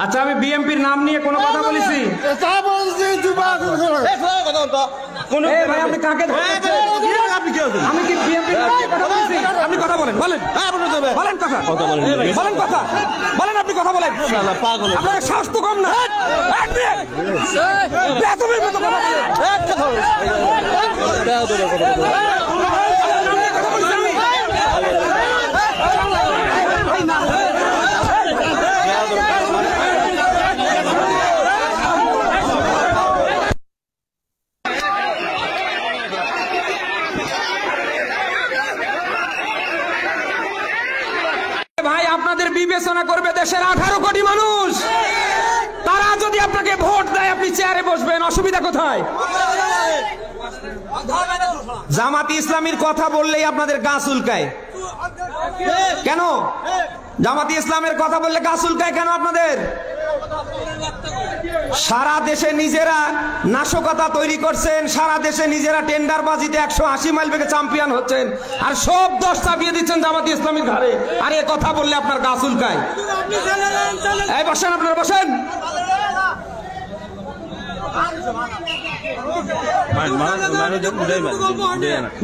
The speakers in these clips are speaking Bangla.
আচ্ছা আমি বিএনপির নাম নিয়ে কোনো কথা বলেছি? ভাই আপনি কাকে আমি কি বিএনপির নাম নিয়ে কথা বলেছি? আপনি কথা বলেন, বলেন বলেন কথা বলেন কথা বলেন, আপনি কথা বলেন। আপনার সাহস তো কম না, ভাই আপনাদের বিবেচনা করবে দেশের 18 কোটি মানুষ। তারা যদি আপনাকে ভোট দেয় আপনি চেয়ারে বসবেন, অসুবিধা কোথায়? জামাতি ইসলামীর কথা বললেই আপনাদের গা চুলকায় কেন? জামাতি ইসলামের কথা বললে গা চুলকায় কেন আপনাদের? সারা দেশে নিজেরা নাশকতা তৈরি করছেন, সারা দেশে নিজেরা টেন্ডারবাজিতে 180 মাইল বেগে চ্যাম্পিয়ন হচ্ছেন, আর সব দোষ চাপিয়ে দিচ্ছেন জামাতি ইসলামীর ঘাড়ে। আর এ কথা বললে আপনার গা চুলকায়। এই বসেন, আপনারা বসেন।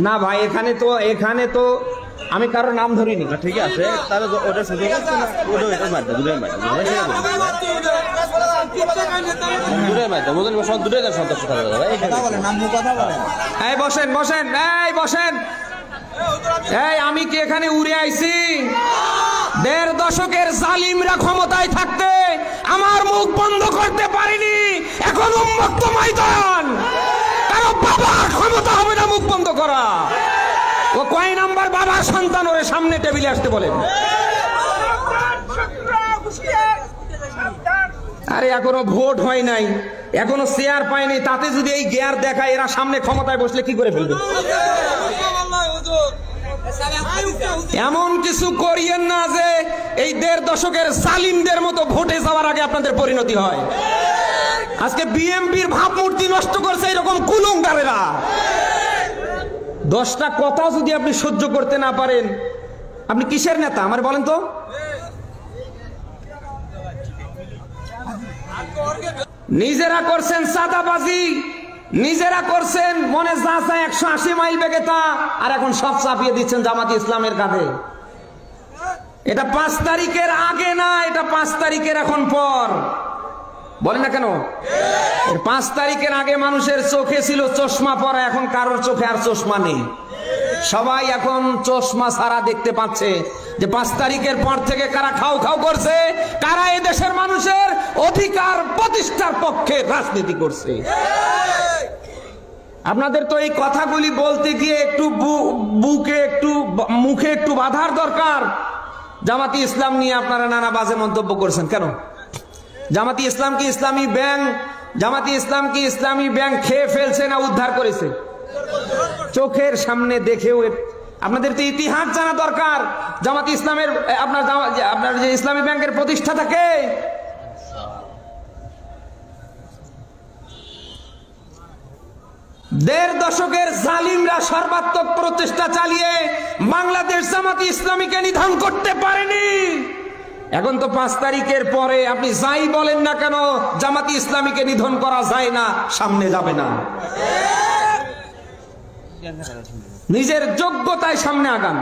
না ভাই এখানে তো আমি কারোর নাম ধরিনি। ঠিক আছে তাহলে ওটা শুধু বসেন বসেন, এই বসেন। এই আমি কি এখানে উড়ে আইছি? 1.5 দশকের জালিমরা ক্ষমতায় থাকতে আমার মুখ বন্ধ করতে পারিনি। এখন উন্মুক্ত ময়দান, কারো বাবার ক্ষমতা হবে না মুখ বন্ধ করা। ও কয় নাম্বার বাবার সন্তান, ওরে সামনে টেবিলে আসতে বলেন। আরে এখনো ভোট হয় নাই, এখনো চেয়ার পায়নি, তাতে যদি এই গিয়ার দেখায় এরা সামনে ক্ষমতায় বসলে কি করে ফেলবে? এমন কিছু করিয়েন না যে এই 1.5 দশকের জালিমদের মতো ভোটে যাওয়ার আগে আপনাদের পরিণতি হয়। আজকে বিএনপির ভাবমূর্তি নষ্ট করছে এরকম কুলঙ্গারেরা। 10টা কথা যদি আপনি সহ্য করতে না পারেন, আপনি কিসের নেতা আমার বলেন তো? নিজেরা করছেন চাঁদাবাজি, নিজেরা করছেন মনে যা চায় 180 মাইল বেগে তা, আর এখন সব চাপিয়ে দিচ্ছেন জামাতি ইসলামের কাঁধে। এটা 5 তারিখের আগে না, এটা 5 তারিখের এখন পর। বলেন না কেন? 5 তারিখের আগে মানুষের চোখে ছিল চশমা পরা, এখন কারোর চোখে আর চশমা নেই। সবাই এখন চশমা ছাড়া দেখতে পাচ্ছে যে 5 তারিখের পর থেকে কারা খাও খাও করছে, কারা এই দেশের মানুষের অধিকার প্রতিষ্ঠার পক্ষে রাজনীতি করছে। আপনাদের তো এই কথাগুলি বলতে গিয়ে একটু মুখে একটু বাধার দরকার। জামাতি ইসলাম নিয়ে আপনারা নানা বাজে মন্তব্য করছেন কেন? জামাতি ইসলাম কি ইসলামী ব্যাংক? জামাতি ইসলাম কি ইসলামী ব্যাংক খেয়ে ফেলছে না উদ্ধার করেছে? চোখের সামনে দেখেও আপনাদের তো ইতিহাস জানা দরকার। জামাতি ইসলামের আপনার যে ইসলামী ব্যাংকের প্রতিষ্ঠাতাকে দেড় দশকের জালিমরা সর্বাত্মক প্রচেষ্টা চালিয়ে বাংলাদেশ জামাতি ইসলামীকে নিধন করতে পারেনি। এখন তো 5 তারিখের পরে আপনি যাই বলেন না কেন, জামাতি ইসলামীকে নিধন করা যায় না, সামনে যাবে না। নিজের যোগ্যতায় সামনে আগান,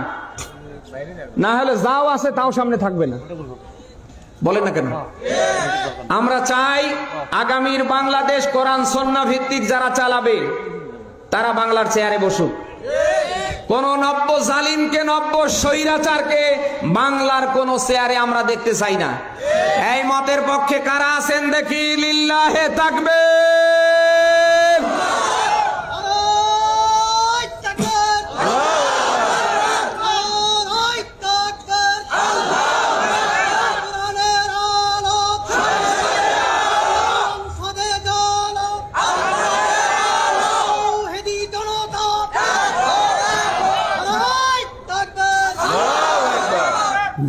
না হলে যাও আছে তাও সামনে থাকবে না। বলেন না কেন? আমরা চাই আগামীর বাংলাদেশ কোরআন সুন্নাহ ভিত্তিক যারা চালাবে তারা বাংলার চেয়ারে বসুক। কোন নব্য জালিমকে, নব্য স্বৈরাচারকে বাংলার কোন চেয়ারে আমরা দেখতে চাই না। এই মতের পক্ষে কারা আছেন দেখি? লিল্লাহে তাকবীর।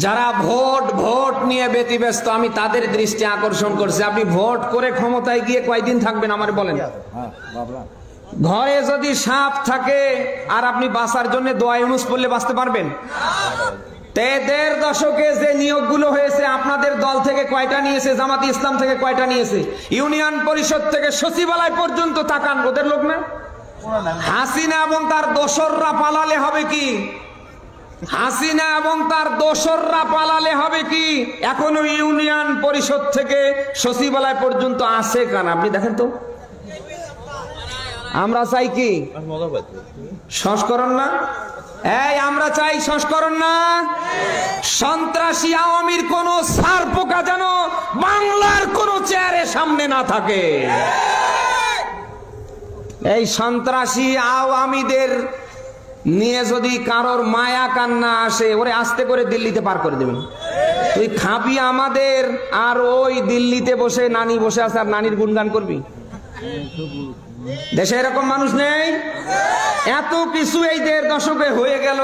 যারা ভোট নিয়ে ব্যতিব্যস্ত, আমি তাদের দৃষ্টি আকর্ষণ করছি। আপনি ভোট করে ক্ষমতায় গিয়ে কয়দিন থাকবেন আমার বলেন? ঘরে যদি সাপ থাকে আর আপনি বাঁচার জন্য দোয়া ইউনুস পড়লে বাঁচতে পারবেন? দেড় দশকে যে নিয়োগগুলো হয়েছে, আপনাদের দল থেকে কয়টা নিয়েছে, জামাত ইসলাম থেকে কয়টা নিয়েছে, ইউনিয়ন পরিষদ থেকে সচিবালয় পর্যন্ত তাকান, ওদের লোক না? হাসিনা এবং তার দোসররা পালালে হবে কি? হাসিনা এবং তার দোসররা পালালে হবে কি? এখনো ইউনিয়ন পরিষদ থেকে সচিবালয় পর্যন্ত আছে কেন আপনি দেখেন তো। আমরা চাই কি সংস্করণ না? এই আমরা চাই সংস্করণ না? সন্ত্রাসী আওয়ামীর কোন সার পোকা যেন বাংলার কোন চেয়ারের সামনে না থাকে। এই সন্ত্রাসী আওয়ামীদের নিয়ে যদি কারোর মায়া কান্না আসে, ওরে আস্তে করে দিল্লিতে পার করে দেবেন। তুই খাবি আমাদের, আর ওই দিল্লিতে বসে নানি বসে আছে আর নানির গুণগান করবি। দেশে এরকম মানুষ নেই? এত কিছু এই দেড় দশকে হয়ে গেল,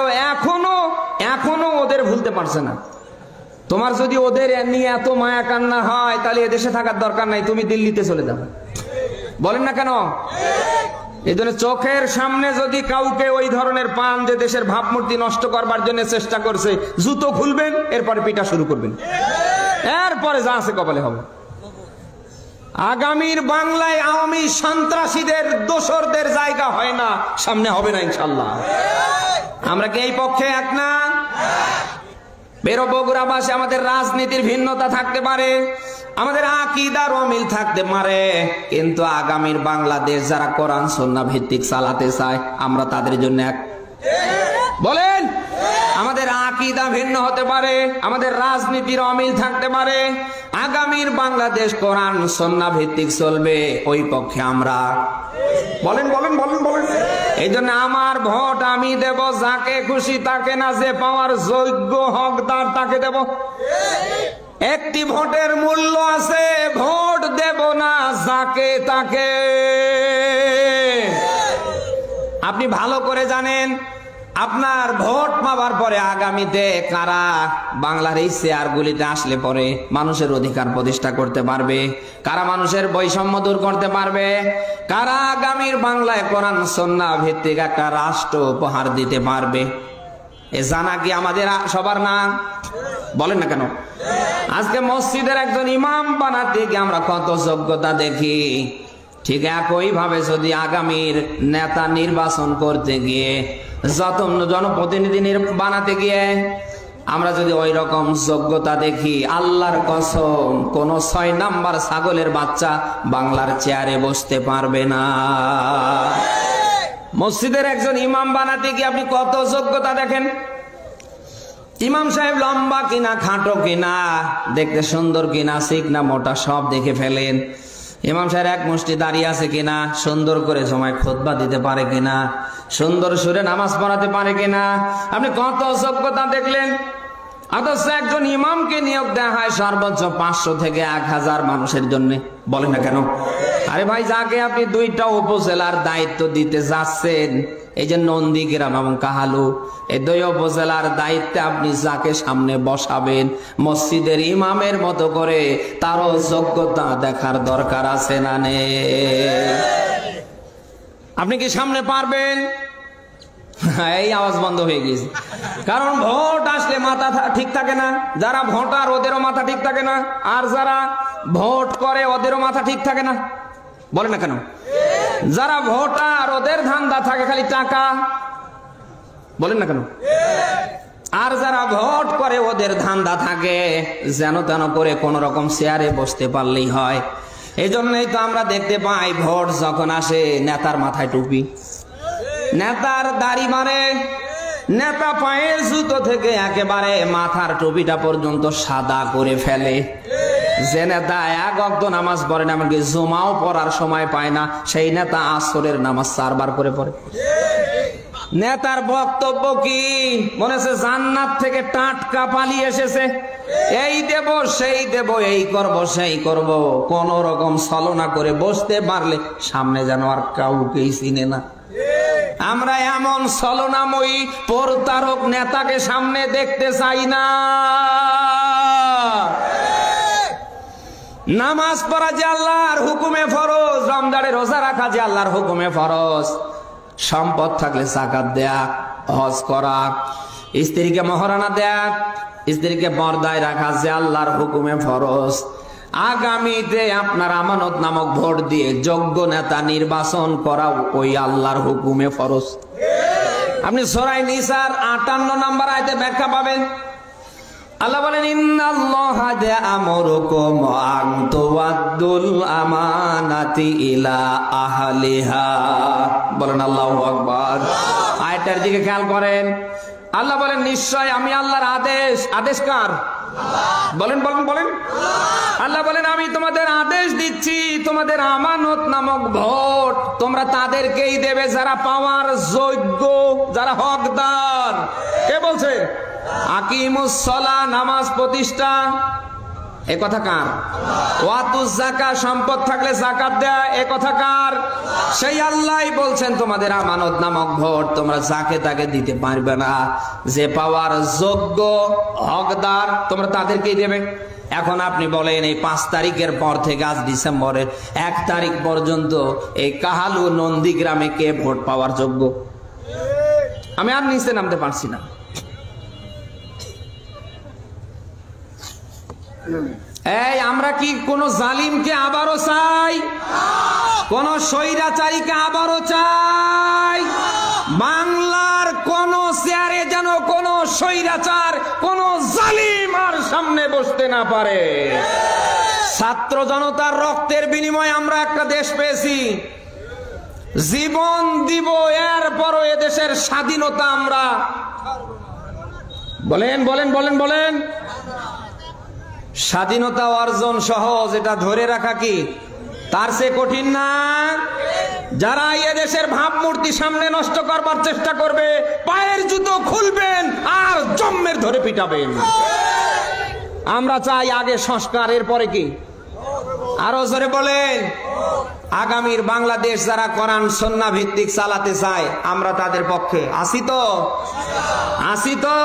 এখনো ওদের ভুলতে পারছে না। তোমার যদি ওদের নিয়ে এত মায়া কান্না হয়, তাহলে এদেশে থাকার দরকার নাই, তুমি দিল্লিতে চলে যাও। বলেন না কেন? এই জন্য চোখের সামনে যদি কাউকে ওই ধরনের পান যে দেশের ভাবমূর্তি নষ্ট করবার জন্য চেষ্টা করছে, জুতো খুলবেন, এরপরে পিটা শুরু করবেন, এরপরে যা আছে কপালে হবে। আগামীর বাংলায় আওয়ামী সন্ত্রাসীদের দোসরদের জায়গা হয় না, সামনে হবে না ইনশাল্লাহ। আমরা কি এই পক্ষে এক না? বেরো বগুড়াবাসী, আমাদের রাজনীতির ভিন্নতা থাকতে পারে, আমাদের আকীদার অমিল থাকতে পারে, কিন্তু আগামীর বাংলাদেশ যারা কোরআন সুন্নাহ ভিত্তিক চালাতে চায়, আমরা তাদের জন্য এক। বলেন, আমাদের আকীদা ভিন্ন হতে পারে, আমাদের রাজনীতির অমিল থাকতে পারে, আগামীর বাংলাদেশ কোরআন সুন্নাহ ভিত্তিক চলবে, ওই পক্ষে আমরা। বলেন বলেন বলেন বলেন। এই জন্য আমার ভোট আমি দেব যাকে খুশি তাকে না, যে পাওয়ার যোগ্য হকদার তাকে দেব। একটি ভোটের মূল্য আছে, ভোট দেব না যাকে তাকে। আপনি ভালো করে জানেন, আপনার ভোট পাওয়ার পরে আগামীতে কারা বাংলার এই চেয়ারগুলিতে আসলে পরে মানুষের অধিকার প্রতিষ্ঠা করতে পারবে, কারা মানুষের বৈষম্য দূর করতে পারবে, কারা আগামীর বাংলায় কোরআন সুন্নাহ ভিত্তিক একটা রাষ্ট্র উপহার দিতে পারবে, এ জানা কি আমাদের সবার না? বলেন না কেন? আজকে মসজিদের একজন ইমাম বানাতে গিয়ে আমরা কত যোগ্যতা দেখি, ঠিক একই ভাবে যদি আগামীর নেতা নির্বাচন করতে গিয়ে, যত জনপ্রতিনিধি বানাতে গিয়ে আমরা যদি ওই রকম যোগ্যতা দেখি, আল্লাহর কসম কোন 6 নাম্বার ছাগলের বাচ্চা বাংলার চেয়ারে বসতে পারবে না। মসজিদের একজন ইমাম বানাতে গিয়ে আপনি কত যোগ্যতা দেখেন। ইমাম সাহেব লম্বা কিনা, খাটো কিনা, দেখতে সুন্দর কিনা, চিকনা মোটা সব দেখে ফেলেন। ইমাম সাহেব এক মুষ্টি দাঁড়িয়ে আছে কিনা, সুন্দর করে সময় খুতবা দিতে পারে কিনা, সুন্দর সুরে নামাজ পড়াতে পারে কিনা, আপনি কত যোগ্যতা দেখলেন। অথচ একজন ইমামকে নিয়োগ দেওয়া হয় সর্বোচ্চ 500 থেকে 1000 মানুষের জন্য। বলেন না কেন? আরে ভাই, যাকে আপনি 2টা উপজেলার দায়িত্ব দিতে যাচ্ছেন, এই যে নন্দীগ্রাম এবং কাহালু, এই 2 উপজেলার দায়িত্বে আপনি যাকে সামনে বসাবেন, মসজিদের ইমামের মতো করে তারও যোগ্যতা দেখার দরকার আছে না নেই? আপনি কি সামনে পারবেন? এই আওয়াজ বন্ধ হয়ে গেছে, কারণ ভোট আসলে মাথা ঠিক থাকে না। যারা ভোটার ওদেরও মাথা ঠিক থাকে না, আর যারা ভোট করে ওদেরও মাথা ঠিক থাকে না। বলে না কেন? যারা ভোটার ওদের ধান্দা থাকে খালি টাকা। বলেন না কেন? আর যারা ভোট করে ওদের ধান্দা থাকে যেন তেন করে কোন রকম চেয়ারে বসতে পারলেই হয়। এই জন্যই তো আমরা দেখতে পাই, ভোট যখন আসে নেতার মাথায় টুপি, নেতার দাড়ি মারে, নেতা পায়ের জুতো থেকে একেবারে মাথার টুপিটা পর্যন্ত সাদা করে ফেলে। যে নেতা 1 ওয়াক্ত নামাজ পড়ে না, এমনকি জুমাও পড়ার সময় পায় না, সেই নেতা আসরের নামাজ 4 বার করে পড়ে। নেতার বক্তব্য কি? মনে হচ্ছে জান্নাত থেকে টাটকা পালিয়ে এসেছে, এই দেব সেই দেব, এই করব সেই করব, কোন রকম ছলনা করে বসতে পারলে সামনে যেন আর কাউকেই চিনে না। আমরা এমন ছলনাময়ী প্রতারক নেতাকে সামনে দেখতে চাই না। নামাজ পড়া যে আল্লাহর হুকুমে ফরজ, রমজানে রোজা রাখা যে আল্লাহর হুকুমে ফরজ, সম্পদ থাকলে যাকাত দেয়া, হজ করা, স্ত্রীকে মহারানা দেয়া, স্ত্রীকে পর্দায় রাখা যে আল্লাহর হুকুমে ফরজ। আগামীতে আপনার আমানত নামক ভোট দিয়ে যোগ্য নেতা নির্বাচন করা ওই আল্লাহর হুকুমে ফরজ। আপনি সূরা নিসার 58 নম্বর আয়াতে ব্যাখ্যা পাবেন। আল্লাহ বলেন ইন্নাল্লাহা ইয়া'মুরুকুম আন তুওয়াদ্দুল আমানাতি ইলা আহলিহা। বলেন আল্লাহু আকবার। আয়াতের দিকে খেয়াল করেন। আল্লাহ বলেন নিশ্চয় আমি আল্লাহর আদেশ। আদেশ কার? বলেন বলেন বলেন। আল্লাহ বলেন আমি তোমাদের আদেশ দিচ্ছি, তোমাদের আমানত নামক ভোট তোমরা তাদেরকেই দেবে যারা পাওয়ার যোগ্য, যারা হকদার। কে বলছে? আকিমুস সালাহ, নামাজ প্রতিষ্ঠা। এ কথা কার? ওয়াতুজ যাকাত, সম্পদ থাকলে যাকাত দেয়া। এ কথা কার? সেই আল্লাহই বলছেন তোমাদের আমানত নামক ভোট তোমরা যাকে তাকে দিতে পারবে না, যে পাওয়ার যোগ্য হকদার তোমরা তাদেরকেই দেবে। এখন আপনি বলেন এই 5 তারিখের পর থেকে আজ ডিসেম্বরের 1 তারিখ পর্যন্ত এই কাহালু নন্দীগ্রামে কে ভোট পাওয়ার যোগ্য? আমি আর নিচে নামতে পারছি না। এই আমরা কি কোন জালিমকে আবারও চাই? কোন স্বৈরাচারীকে আবারও চাই? বাংলার কোন চেয়ারে যেন কোন স্বৈরাচার, কোন জালিম আর সামনে বসতে না পারে। ছাত্র জনতার রক্তের বিনিময়ে আমরা একটা দেশ পেয়েছি, জীবন দিব, এরপরও এদেশের স্বাধীনতা আমরা বলেন বলেন বলেন বলেন। স্বাধীনতা অর্জন সহজ, এটা ধরে রাখা কি তার চেয়ে কঠিন না? যারা এদেশের ভাবমূর্তি সামনে নষ্ট করবার চেষ্টা করবে পায়ের জুতো খুলবেন আর জম্মের ধরে পিটাবেন। আমরা চাই আগে সংস্কার, এরপরে কি? আরো জোরে বলেন। আগামীর বাংলাদেশ যারা কোরআন সুন্নাহ ভিত্তিক চালাতে চায় আমরা তাদের পক্ষে আছি তো? আছি তো?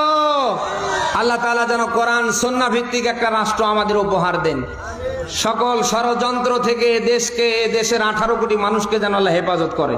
আল্লাহ তাআলা যেন কোরআন সুন্নাহ ভিত্তিক একটা রাষ্ট্র আমাদের উপহার দেন। সকল ষড়যন্ত্র থেকে দেশকে, দেশের 18 কোটি মানুষকে যেন আল্লাহ হেফাজত করে।